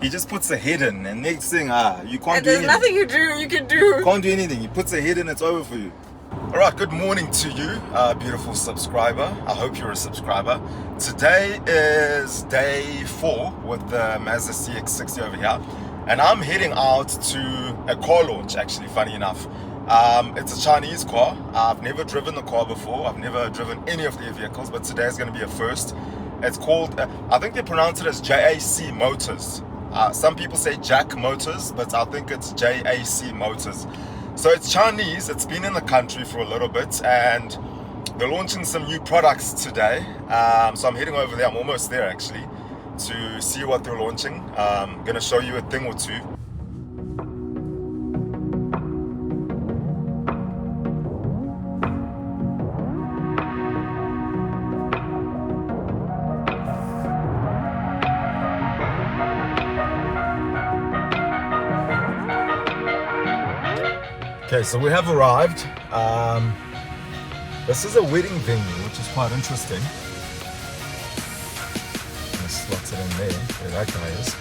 He just puts a head in, and next thing, you can't And do there's anything. nothing you can do. Can't do anything. He puts a head in, it's over for you. Alright, good morning to you, beautiful subscriber. I hope you're a subscriber. Today is day 4 with the Mazda CX-60 over here. And I'm heading out to a car launch, actually, funny enough. It's a Chinese car. I've never driven the car before. I've never driven any of their vehicles, but today is going to be a first. It's called, I think they pronounce it as JAC Motors. Some people say JAC Motors, but I think it's JAC Motors. So it's Chinese, it's been in the country for a little bit, and they're launching some new products today. So I'm heading over there, I'm almost there actually, to see what they're launching. I'm going to show you a thing or two. Okay, so we have arrived. This is a wedding venue, which is quite interesting. Slots it in there, where that guy is.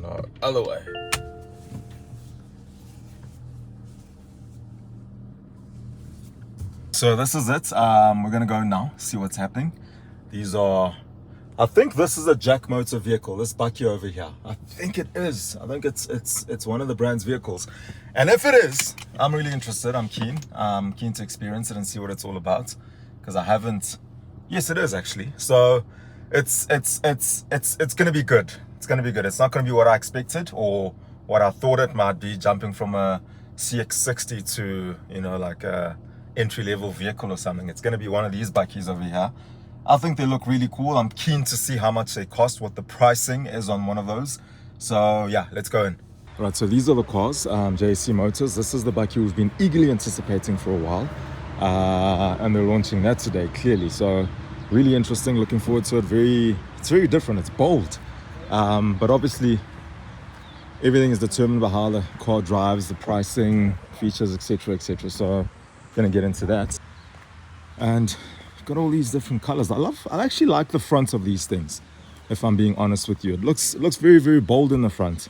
No, other way. So this is it. We're gonna go now, see what's happening. These are, I think this is a JAC Motor vehicle, this bakkie over here. I think it is. I think it's one of the brand's vehicles. And if it is, I'm really interested. I'm keen. I'm keen to experience it and see what it's all about. Because I haven't. Yes, it is actually. So it's gonna be good. It's gonna be good. It's not gonna be what I expected or what I thought it might be, jumping from a CX-60 to, you know, like a entry-level vehicle or something. It's gonna be one of these bakkies over here. I think they look really cool. I'm keen to see how much they cost, what the pricing is on one of those. So yeah, let's go in. All right, so these are the cars, JAC Motors. This is the bakkie we've been eagerly anticipating for a while. And they're launching that today, clearly. So really interesting, looking forward to it. It's very different, it's bold. But obviously, everything is determined by how the car drives, the pricing, features, etc., etc. So gonna get into that. And got all these different colors. I actually like the front of these things, if I'm being honest with you. It looks very, very bold in the front.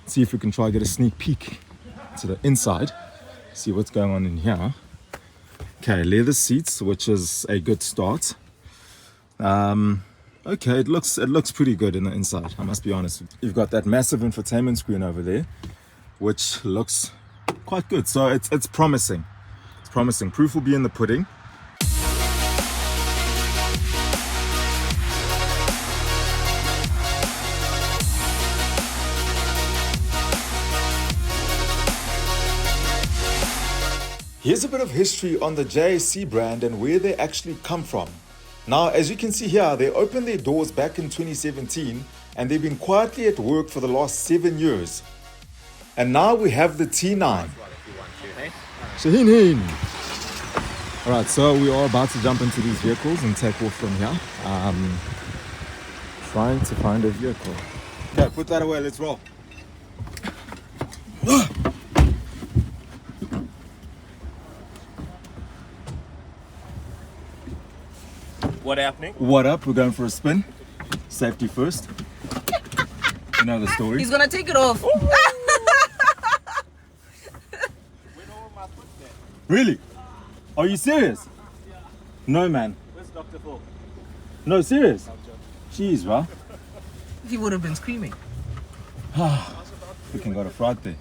Let's see if we can try to get a sneak peek to the inside, see what's going on in here. Okay, leather seats, which is a good start. Okay, it looks pretty good in the inside, I must be honest. You've got that massive infotainment screen over there, which looks quite good. So it's promising. It's promising. Proof will be in the pudding. Here's a bit of history on the JAC brand and where they actually come from. Now, as you can see here, they opened their doors back in 2017 and they've been quietly at work for the last 7 years. And now we have the T9. Shaheen. Alright, so we are about to jump into these vehicles and take off from here. Trying to find a vehicle. Okay, put that away, let's roll. What happening? What up? We're going for a spin. Safety first. You know the story. He's gonna take it off. Went over my foot there. Really? Are you serious? No, man. Where's Dr. Phil? No, serious? Jeez, bro. He would have been screaming. We can go to fraud there.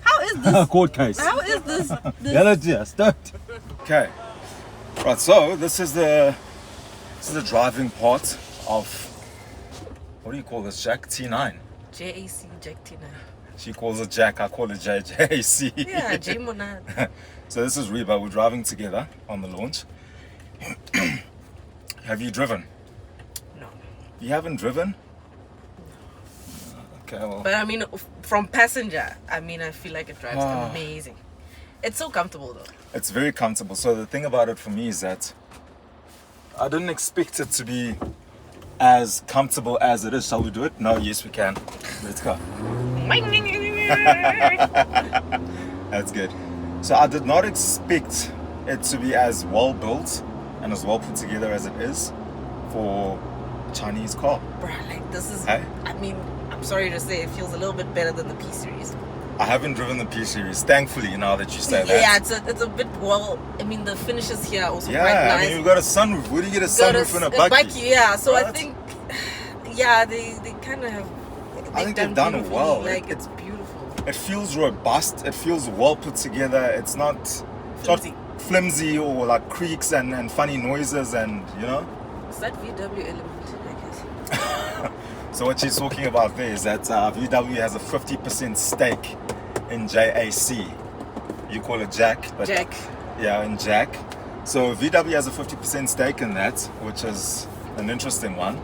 How is this? Court case. How is this? Yeah, that's just it. Okay. Right, so this is the driving part of, what do you call this, JAC T9? JAC T9. She calls it JAC, I call it JAC. Yeah, J Monad. So this is Reba, we're driving together on the launch. Have you driven? No. You haven't driven? Okay, well. But I mean, from passenger, I feel like it drives amazing. It's so comfortable though. It's very comfortable. So the thing about it for me is that I didn't expect it to be as comfortable as it is. Shall we do it? No, yes we can. Let's go. That's good. So I did not expect it to be as well built and as well put together as it is for Chinese car. Bruh, like this is. Hey? I mean, I'm sorry to say, it feels a little bit better than the P series. I haven't driven the P series, thankfully, now that you say that. Yeah, it's a bit, well, I mean, the finishes here are also quite Yeah, nice. I mean, you've got a sunroof. Where do you get a sunroof in a Bucky? Yeah, so I Right? think, yeah, they kind of have. I think they've done it beautifully, well. Like, it's beautiful. It feels robust. It feels well put together. It's not flimsy or like creaks and funny noises and, you know. Is that VW element, I guess? So what she's talking about there is that VW has a 50% stake in JAC. You call it JAC, but JAC. Yeah, in JAC. So VW has a 50% stake in that, which is an interesting one.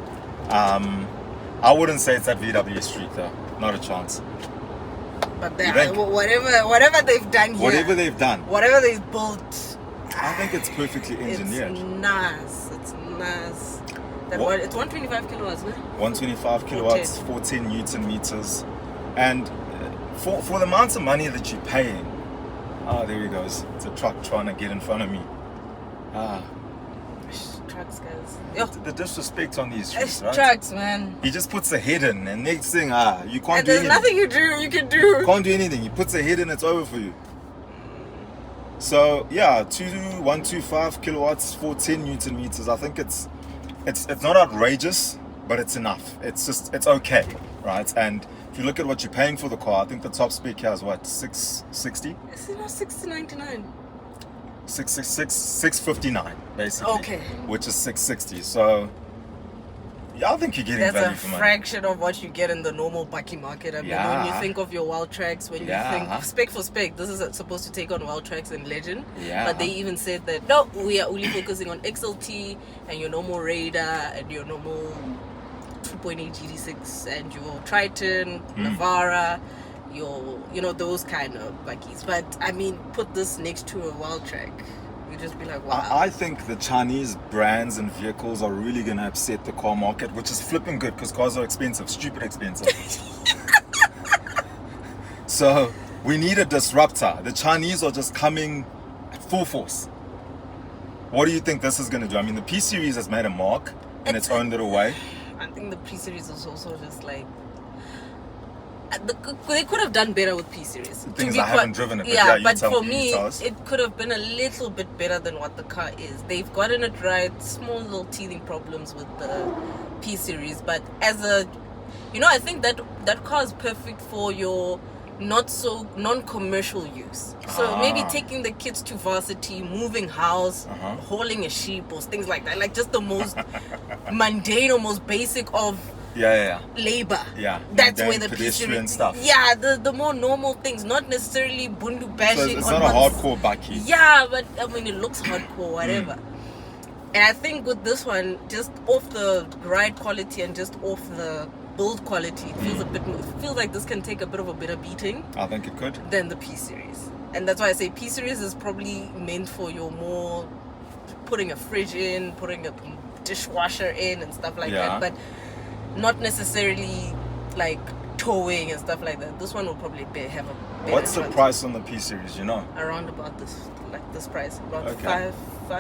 I wouldn't say it's at VW Street though, not a chance. But You think? whatever they've done here, Whatever they've done, whatever they've built, I think it's perfectly engineered. it's nice. It's nice. That What? it's 125 kilowatts, no? 125 kilowatts, 14 Newton meters, and for the amount of money that you're paying, there he goes. It's a truck trying to get in front of me. Trucks, guys. Yo, The disrespect on these streets, it's right? trucks, man. He just puts a head in, and next thing, you can't And do there's anything. nothing you can do. Can't do anything. He puts a head in, it's over for you. So yeah, 125 kilowatts, 14 Newton meters. I think it's not outrageous, but it's enough. It's okay, right? And if you look at what you're paying for the car, I think the top spec here is what, 660? Is it not 699? 659 basically. Okay. Which is 660. So yeah, I think you're getting That's value a for money. fraction of what you get in the normal Bucky market. I mean, when you Yeah. think of your wild tracks, when Yeah. you think spec for spec, this is supposed to take on wild tracks and legend. Yeah. But they even said that no, we are only focusing on XLT and your normal Raider and your normal 2.8 GD6 and your Triton, Navara, those kind of Buckies. But I mean, put this next to a wild track, you just be like, wow. I think the Chinese brands and vehicles are really going to upset the car market, which is flipping good because cars are expensive, stupid expensive. So we need a disruptor. The Chinese are just coming at full force. What do you think this is going to do? I mean, the P series has made a mark in its own little way. I think the P series is also just like they could have done better with P series. The thing is, I haven't driven it, but yeah, yeah, you but tell for me, me, you tell us. it could have been a little bit better than what the car is. They've gotten it right. Small little teething problems with the P series, but as a, I think that car is perfect for your not so non-commercial use. So maybe taking the kids to varsity, moving house, hauling a sheep or things like that. Like just the most mundane or most basic of Yeah. labor. Yeah. That's Mundane where the pedestrian pedestrian stuff. Yeah, the more normal things, not necessarily bundu So bashing. it's on not a one's- hardcore Bucky. Yeah, but I mean it looks hardcore, whatever. And I think with this one, just off the ride quality and just off the build quality, it feels like this can take a bit of a better beating I think it could. than the P series. And that's why I say P series is probably meant for your more putting a fridge in, putting a dishwasher in and stuff like Yeah. that, but not necessarily like towing and stuff like that. This one will probably have a better What's the chance. price on the P series, you know? Around about this price, about Okay.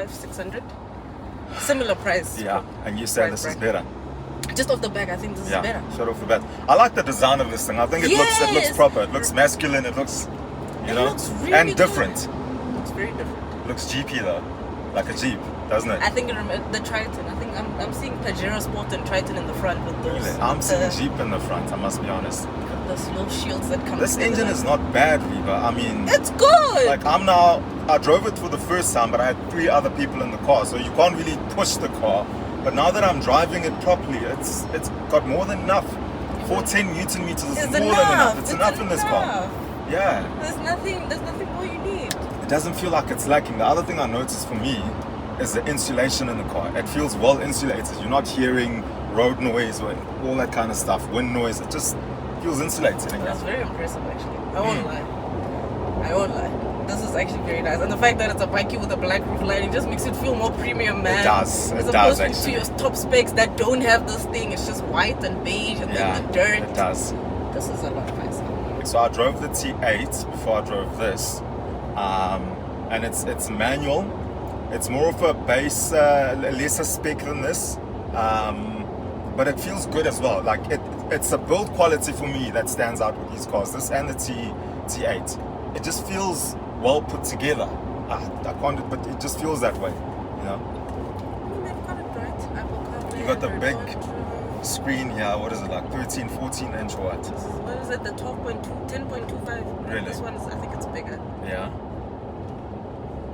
600. Similar price. Yeah. And you say Price this is bracket. better. Just off the back, I think this is better. Straight off the bat. I like the design of this thing. I think it looks Yes. proper. It looks masculine. It looks, It know, looks really and good. different. It's very different. It looks jeepy though, like a jeep, doesn't it? I think the Triton. I think I'm seeing Pajero Sport and Triton in the front with those. I'm seeing the, jeep in the front. I must be honest. those little shields that come. This together. engine is not bad, Reba. I mean, It's good. like I drove it for the first time, but I had 3 other people in the car, so you can't really push the car. But now that I'm driving it properly, it's got more than enough. 14 Newton meters is It's more than enough. enough. It's enough in this car. enough. Yeah. There's nothing more you need. It doesn't feel like it's lacking. The other thing I noticed for me is the insulation in the car. It feels well insulated. You're not hearing road noise or all that kind of stuff, wind noise. It just feels insulated. That's very impressive, actually. I won't lie. This is actually very nice, and the fact that it's a Bucky with a black roof lining just makes it feel more premium, man. It does. As It does, opposed to actually. your top specs that don't have this thing. It's just white and beige and Yeah, then the dirt. it does. This is a lot nicer. So I drove the T8 before I drove this, and it's manual, It's more of a base, lesser spec than this, but it feels good as well. Like it's a build quality for me that stands out with these cars. This and the T8. It just feels well put together. I can't, but it just feels that way, you know. I mean, they've got it right. Apple CarPlay, You got the big Android, screen here. What is it, like 13, 14 inch or what? what is it? The 12.2, 10.25. Really? This one is, I think it's bigger. Yeah.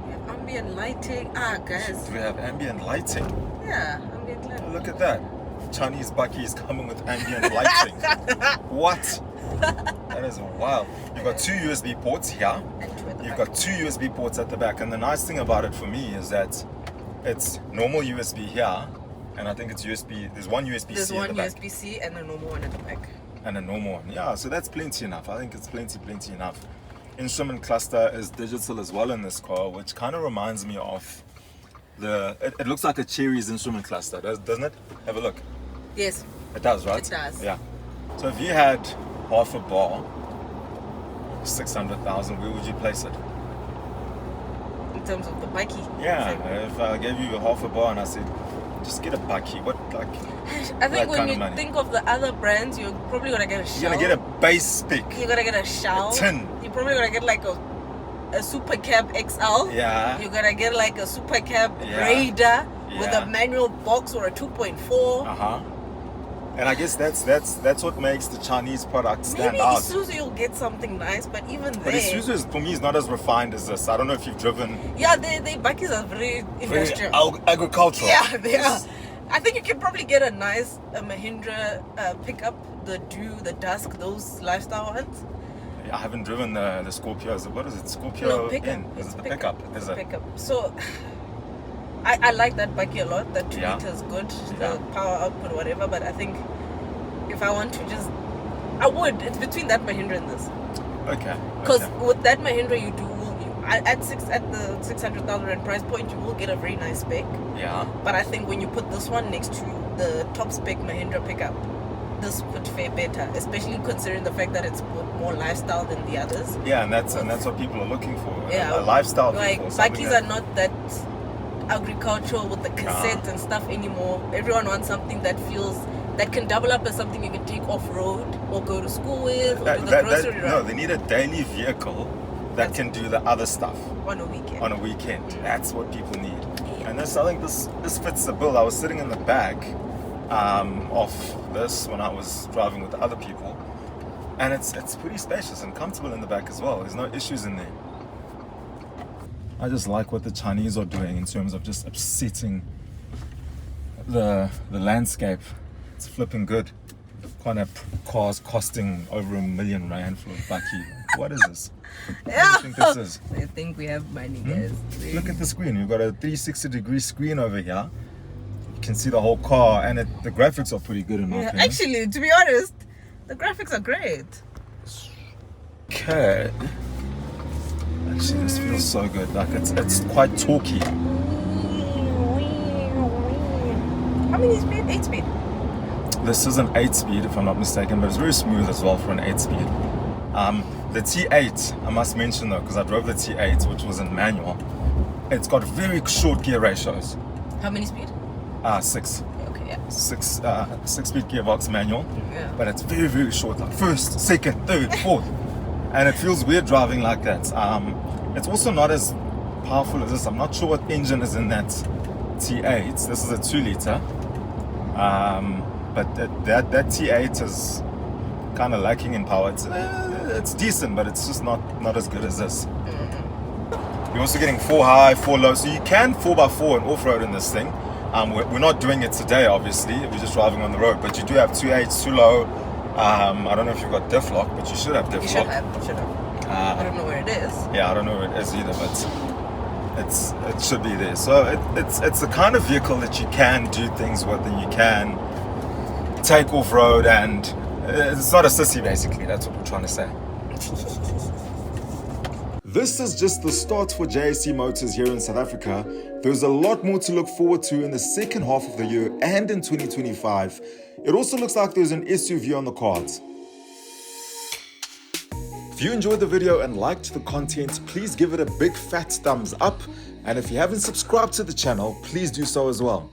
We have ambient lighting. Guys. Do we have ambient lighting? Yeah, ambient Oh, lighting. look at that. Chinese Bucky is coming with ambient lighting. What? That is wild. You've got two USB ports here. And two at the You've back. got two USB ports at the back. And the nice thing about it for me is that it's normal USB here. And I think it's USB. There's one USB-C There's at one the back. USB-C and a normal one at the back. And a normal one. Yeah, so that's plenty enough. I think it's plenty enough. Instrument cluster is digital as well in this car, which kind of reminds me of it looks like a Cherry's instrument cluster, doesn't it? Have a look. Yes. It does, right? It does. Yeah. So if you had half a bar, 600,000, where would you place it? In terms of the Bucky. Yeah, segment. if I gave you a half a bar and I said, just get a Bucky, what, like, I that think when kind of you money. think of the other brands, you're probably gonna get a shell. you're gonna get a base spec. You're gonna get a shell. A tin. You're probably gonna get like a Super Cab XL. Yeah. You're gonna get like a Super Cab Yeah. Raider with Yeah. a manual box or a 2.4. Uh-huh. And I guess that's what makes the Chinese product stand Maybe out. Isuzu you'll get something nice, but even But there, Isuzu is, for me, is not as refined as this. I don't know if you've driven yeah, they Buckies are very very industrial. agricultural. Yeah, they are. I think you can probably get a nice Mahindra pickup, the Dusk, those lifestyle ones. I haven't driven the Scorpio. What is it? Scorpio No, pickup. N? Is It's it the pickup? It's Is a it? pickup. So I like that Bucky a lot. That 2 Yeah. liter is good. Yeah. The power output, whatever. But I think if I want to just, I would. It's between that Mahindra and this. Okay. Because okay. with that Mahindra, at the 600,000 rand price point, you will get a very nice spec. Yeah. But I think when you put this one next to the top spec Mahindra pickup, this would fare better, especially considering the fact that it's more lifestyle than the others. Yeah, and that's what people are looking for. Yeah, a lifestyle like vehicle. something Buckies that- are not that agricultural with the cassette and stuff anymore. Everyone wants something that can double up as something you can take off road or go to school with or do the grocery run no, they need a daily vehicle that can do the other stuff on a weekend. on a weekend. That's what people need. And this, I think this fits the bill. I was sitting in the back of this when I was driving with other people, and it's pretty spacious and comfortable in the back as well. There's no issues in there. I just like what the Chinese are doing in terms of just upsetting the landscape. It's flipping good. Can't have cars costing over R1 million for a Bucky. What is this? What do you think this is? I think we have money, guys. Look at the screen. You've got a 360-degree screen over here. You can see the whole car, and the graphics are pretty good in my opinion. Actually, to be honest, the graphics are great. Okay. Actually, this feels so good. Like it's quite talky. How many speed? 8 speed. This is an 8-speed, if I'm not mistaken, but it's very smooth as well for an 8-speed. The T8, I must mention though, because I drove the T8, which was in manual. It's got very short gear ratios. How many speed? 6. Okay, yeah. 6-speed gearbox manual. Yeah. But it's very, very short, like first, second, third, fourth. And it feels weird driving like that. It's also not as powerful as this. I'm not sure what engine is in that T8. This is a 2-liter. But that T8 is kind of lacking in power. It's decent, but it's just not as good as this. You're also getting 4 high, 4 low. So you can 4x4 and off-road in this thing. We're not doing it today, obviously. We're just driving on the road. But you do have 2 8s, 2 low. I don't know if you've got diff lock, but you should have diff You lock. should have. I don't know where it is. Yeah, I don't know where it is either, but it should be there. So it's the kind of vehicle that you can do things with, and you can take off road, and it's not a sissy basically. That's what we're trying to say. This is just the start for JAC Motors here in South Africa. There's a lot more to look forward to in the second half of the year and in 2025. It also looks like there's an SUV on the cards. If you enjoyed the video and liked the content, please give it a big fat thumbs up And if you haven't subscribed to the channel, please do so as well.